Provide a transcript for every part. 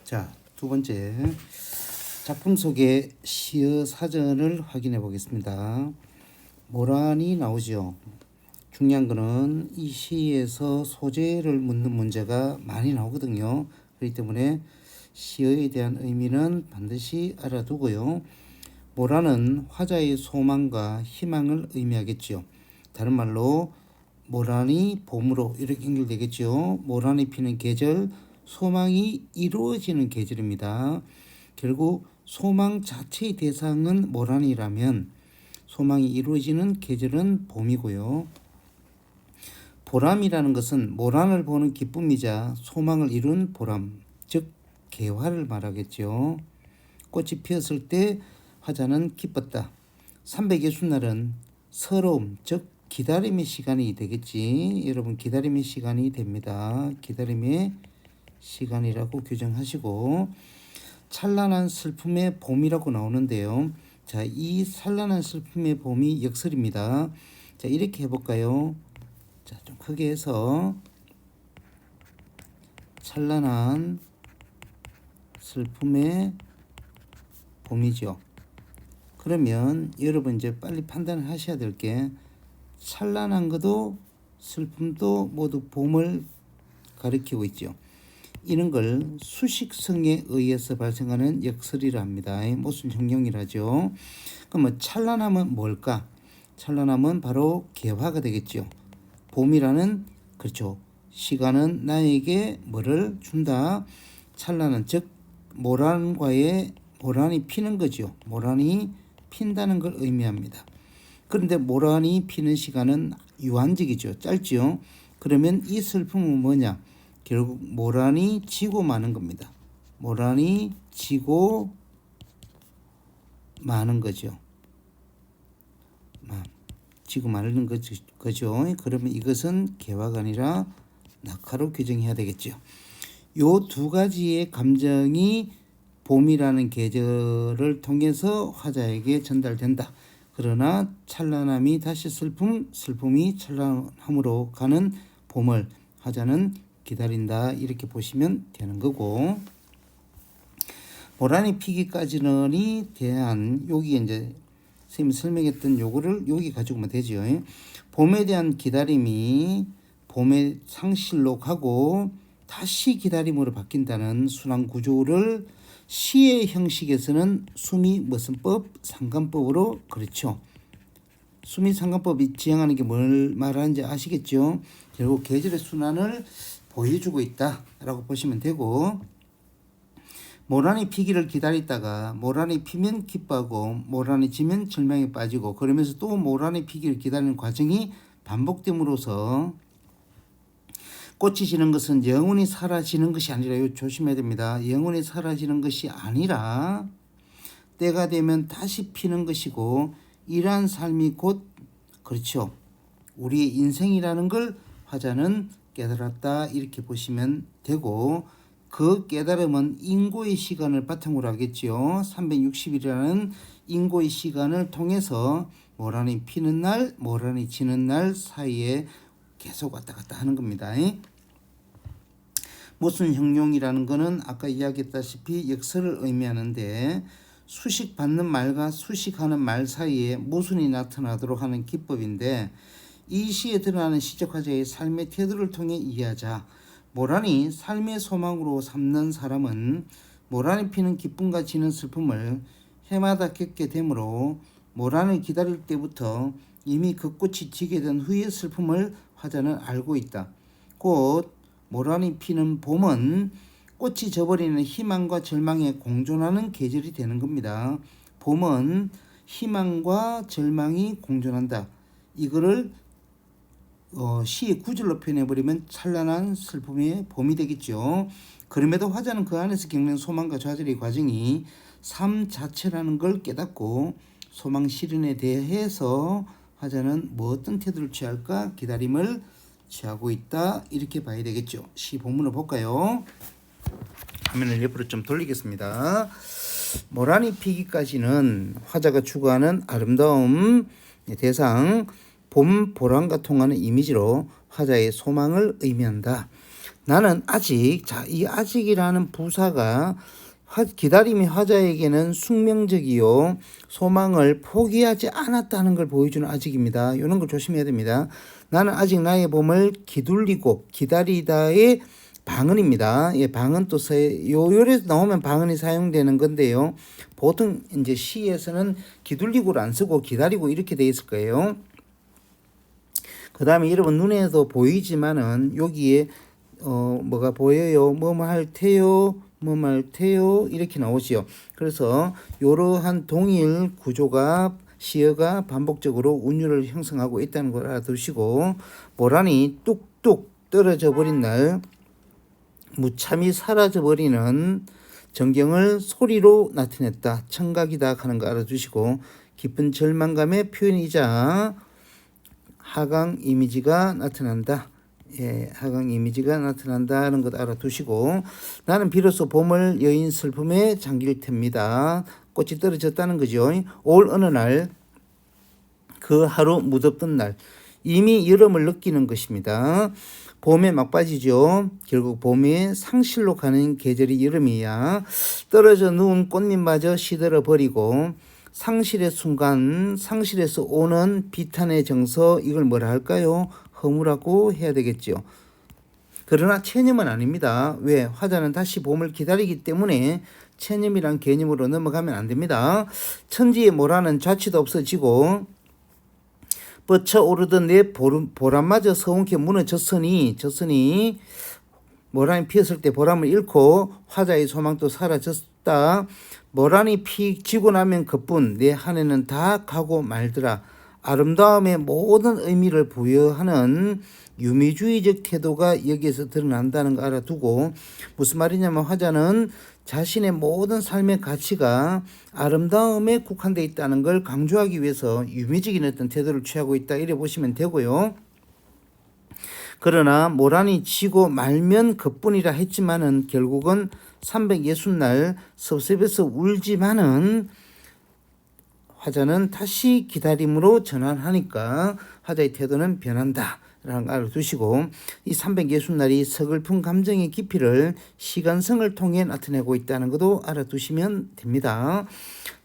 자, 두 번째 작품 속의 시의 사전을 확인해 보겠습니다. 모란이 나오죠. 중요한 거는 이 시에서 소재를 묻는 문제가 많이 나오거든요. 그렇기 때문에 시에 대한 의미는 반드시 알아두고요. 모란은 화자의 소망과 희망을 의미하겠죠. 다른 말로 모란이 봄으로 이렇게 연결되겠죠. 모란이 피는 계절, 소망이 이루어지는 계절입니다. 결국 소망 자체의 대상은 모란이라면 소망이 이루어지는 계절은 봄이고요. 보람이라는 것은 모란을 보는 기쁨이자 소망을 이룬 보람, 즉 개화를 말하겠죠. 꽃이 피었을 때 화자는 기뻤다. 360날은 서러움, 즉 기다림의 시간이 되겠지. 여러분 기다림의 시간이 됩니다. 기다림의 시간이라고 규정하시고, 찬란한 슬픔의 봄이라고 나오는데요. 자, 이 찬란한 슬픔의 봄이 역설입니다. 자, 이렇게 해볼까요? 자, 좀 크게 해서 찬란한 슬픔의 봄이죠. 그러면 여러분 이제 빨리 판단을 하셔야 될 게, 찬란한 것도 슬픔도 모두 봄을 가리키고 있죠. 이런 걸 수식성에 의해서 발생하는 역설이라 합니다. 무슨 형용이라죠. 그러면 찬란함은 뭘까? 찬란함은 바로 개화가 되겠죠. 봄이라는, 그렇죠, 시간은 나에게 뭐를 준다? 찬란한, 즉 모란과의 모란이 피는 거죠. 모란이 핀다는 걸 의미합니다. 그런데 모란이 피는 시간은 유한적이죠. 짧죠. 그러면 이 슬픔은 뭐냐? 결국 모란이 지고 마는 겁니다. 모란이 지고 마는 거죠. 지고 마는 거죠. 그러면 이것은 개화가 아니라 낙하로 규정해야 되겠죠. 요 두 가지의 감정이 봄이라는 계절을 통해서 화자에게 전달된다. 그러나 찬란함이 다시 슬픔, 슬픔이 찬란함으로 가는 봄을 화자는 기다린다. 이렇게 보시면 되는 거고, 모란이 피기까지는이 대한 여기 이제 선생님이 설명했던 요거를 여기 가지고 오면 되죠. 봄에 대한 기다림이 봄의 상실로 가고 다시 기다림으로 바뀐다는 순환 구조를 시의 형식에서는 수미 무슨 법? 상관법으로, 그렇죠. 수미 상관법이 지향하는 게 뭘 말하는지 아시겠죠? 결국 계절의 순환을 보여주고 있다라고 보시면 되고, 모란이 피기를 기다리다가 모란이 피면 기뻐하고 모란이 지면 절망에 빠지고, 그러면서 또 모란이 피기를 기다리는 과정이 반복됨으로써 꽃이 지는 것은 영원히 사라지는 것이 아니라, 이거 조심해야 됩니다. 영원히 사라지는 것이 아니라 때가 되면 다시 피는 것이고, 이러한 삶이 곧, 그렇죠, 우리의 인생이라는 걸 화자는 깨달았다. 이렇게 보시면 되고, 그 깨달음은 인고의 시간을 바탕으로 하겠죠. 360일이라는 인고의 시간을 통해서 모란이 피는 날, 모란이 지는 날 사이에 계속 왔다 갔다 하는 겁니다. 무슨 형용이라는 것은 아까 이야기했다시피 역설을 의미하는데, 수식받는 말과 수식하는 말 사이에 모순이 나타나도록 하는 기법인데, 이 시에 드러나는 시적 화자의 삶의 태도를 통해 이해하자. 모란이 삶의 소망으로 삼는 사람은 모란이 피는 기쁨과 지는 슬픔을 해마다 겪게 되므로 모란을 기다릴 때부터 이미 그 꽃이 지게 된 후의 슬픔을 화자는 알고 있다. 곧 모란이 피는 봄은 꽃이 져버리는 희망과 절망에 공존하는 계절이 되는 겁니다. 봄은 희망과 절망이 공존한다. 이거를 시의 구절로 표현해버리면 찬란한 슬픔의 봄이 되겠죠. 그럼에도 화자는 그 안에서 겪는 소망과 좌절의 과정이 삶 자체라는 걸 깨닫고 소망 실현에 대해서 화자는 뭐 어떤 태도를 취할까 기다림을 취하고 있다. 이렇게 봐야 되겠죠. 시 본문을 볼까요? 화면을 옆으로 좀 돌리겠습니다. 모란이 피기까지는 화자가 추구하는 아름다움 대상 봄 보람과 통하는 이미지로 화자의 소망을 의미한다. 나는 아직, 자, 이 아직이라는 부사가 기다림이 화자에게는 숙명적이요 소망을 포기하지 않았다는 걸 보여주는 아직입니다. 이런 걸 조심해야 됩니다. 나는 아직 나의 봄을 기둘리고 기다리다의 방언입니다. 예, 방언 또 요열에서 나오면 방언이 사용되는 건데요. 보통 이제 시에서는 기둘리고를 안 쓰고 기다리고 이렇게 돼 있을 거예요. 그 다음에 여러분 눈에도 보이지만은 여기에 뭐가 보여요? 뭐뭐 할 테요? 뭐뭐 할 테요? 이렇게 나오지요. 그래서 이러한 동일 구조가 시어가 반복적으로 운율을 형성하고 있다는 걸 알아두시고 모란이 뚝뚝 떨어져 버린 날 무참히 사라져 버리는 전경을 소리로 나타냈다. 청각이다 하는 거 알아두시고 깊은 절망감의 표현이자 하강 이미지가 나타난다. 예, 하강 이미지가 나타난다는 것 알아두시고 나는 비로소 봄을 여인 슬픔에 잠길 텐니다. 꽃이 떨어졌다는 거죠. 올 어느 날 그 하루 무덥던 날 이미 여름을 느끼는 것입니다. 봄에 막바지죠. 결국 봄에 상실로 가는 계절이 여름이야. 떨어져 누운 꽃잎마저 시들어 버리고 상실의 순간, 상실에서 오는 비탄의 정서, 이걸 뭐라 할까요? 허무라고 해야 되겠죠. 그러나 체념은 아닙니다. 왜? 화자는 다시 봄을 기다리기 때문에 체념이란 개념으로 넘어가면 안 됩니다. 천지의 모라는 좌치도 없어지고 뻗쳐오르던 내 보람마저 서운케 무너졌으니 모란이 피었을 때 보람을 잃고 화자의 소망도 사라졌다. 모란이 피지고 나면 그뿐 내 한 해는 다 가고 말더라. 아름다움의 모든 의미를 부여하는 유미주의적 태도가 여기에서 드러난다는 거 알아두고 무슨 말이냐면 화자는 자신의 모든 삶의 가치가 아름다움에 국한되어 있다는 걸 강조하기 위해서 유미적인 어떤 태도를 취하고 있다 이래 보시면 되고요. 그러나 모란이 지고 말면 그뿐이라 했지만은 결국은 360날 섭섭해서 울지만은 화자는 다시 기다림으로 전환하니까 화자의 태도는 변한다 라는 걸 알아두시고 이 360날이 서글픈 감정의 깊이를 시간성을 통해 나타내고 있다는 것도 알아두시면 됩니다.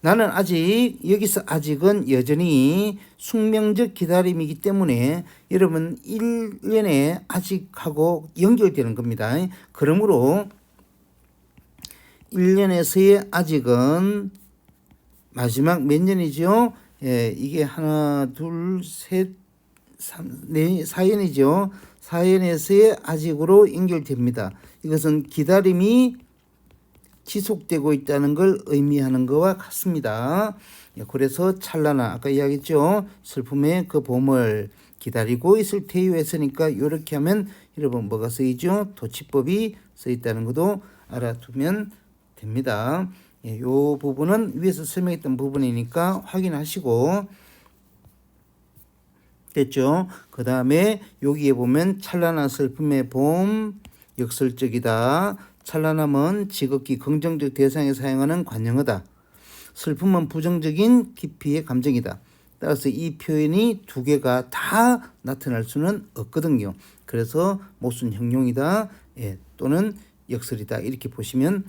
나는 아직 여기서 아직은 여전히 숙명적 기다림이기 때문에 여러분 1년에 아직하고 연결되는 겁니다. 그러므로 1년에서의 아직은 마지막 몇 년이죠? 예, 이게 하나, 둘, 셋, 4년이죠. 4년에서의 아직으로 연결됩니다. 이것은 기다림이 지속되고 있다는 걸 의미하는 것과 같습니다. 그래서 찰나나 아까 이야기했죠. 슬픔의 그 봄을 기다리고 있을 테유 했으니까 이렇게 하면 여러분 뭐가 쓰이죠? 도치법이 쓰였다는 것도 알아두면 됩니다. 이 부분은 위에서 설명했던 부분이니까 확인하시고 됐죠. 그 다음에 여기에 보면 찬란한 슬픔의 봄 역설적이다. 찬란함은 지극히 긍정적 대상에 사용하는 관용어다. 슬픔은 부정적인 깊이의 감정이다. 따라서 이 표현이 두 개가 다 나타날 수는 없거든요. 그래서 모순 형용이다. 예, 또는 역설이다. 이렇게 보시면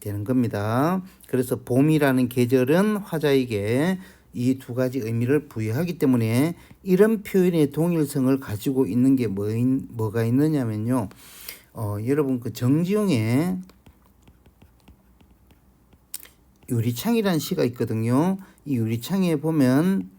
되는 겁니다. 그래서 봄이라는 계절은 화자에게 이 두 가지 의미를 부여하기 때문에 이런 표현의 동일성을 가지고 있는 게 뭐가 있느냐면요. 여러분 그 정지용의 유리창이라는 시가 있거든요. 이 유리창에 보면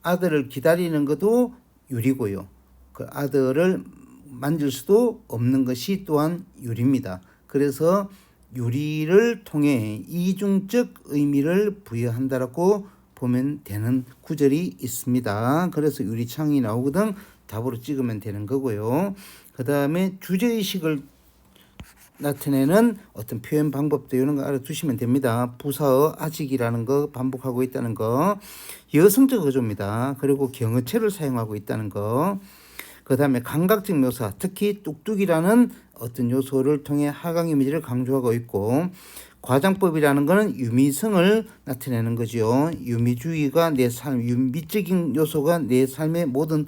아들을 기다리는 것도 유리고요. 그 아들을 만질 수도 없는 것이 또한 유리입니다. 그래서 유리를 통해 이중적 의미를 부여한다라고 보면 되는 구절이 있습니다. 그래서 유리창이 나오거든 답으로 찍으면 되는 거고요. 그 다음에 주제의식을 나타내는 어떤 표현 방법도 이런 거 알아두시면 됩니다. 부사어 아직이라는 거 반복하고 있다는 거, 여성적 어조입니다. 그리고 경어체를 사용하고 있다는 거, 그 다음에 감각적 묘사, 특히 뚝뚝이라는 어떤 요소를 통해 하강 이미지를 강조하고 있고, 과장법이라는 것은 유미성을 나타내는 거죠. 유미주의가 내 삶, 유미적인 요소가 내 삶의 모든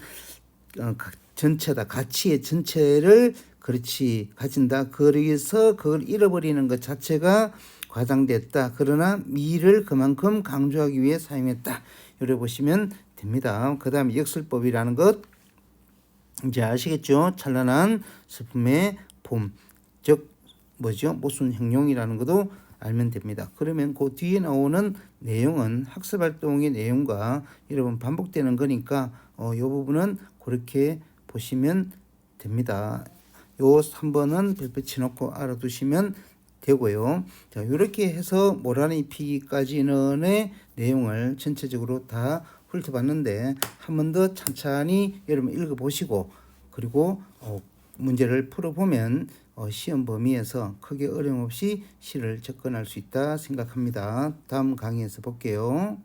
전체다. 가치의 전체를 그렇지 가진다. 그래서 그걸 잃어버리는 것 자체가 과장됐다. 그러나 미를 그만큼 강조하기 위해 사용했다. 이렇게 보시면 됩니다. 그 다음에 역설법이라는 것 이제 아시겠죠? 찬란한 슬픔의 봄, 즉 뭐죠? 모순 형용이라는 것도 알면 됩니다. 그러면 그 뒤에 나오는 내용은 학습 활동의 내용과 여러분 반복되는 거니까 이 부분은 그렇게 보시면 됩니다. 요 3번은 별표 치놓고 알아두시면 되고요. 자, 이렇게 해서 몰아내피기까지는의 내용을 전체적으로 다 훑어봤는데 한 번 더 찬찬히 여러분 읽어보시고 그리고 문제를 풀어보면 시험 범위에서 크게 어려움 없이 시를 접근할 수 있다 생각합니다. 다음 강의에서 볼게요.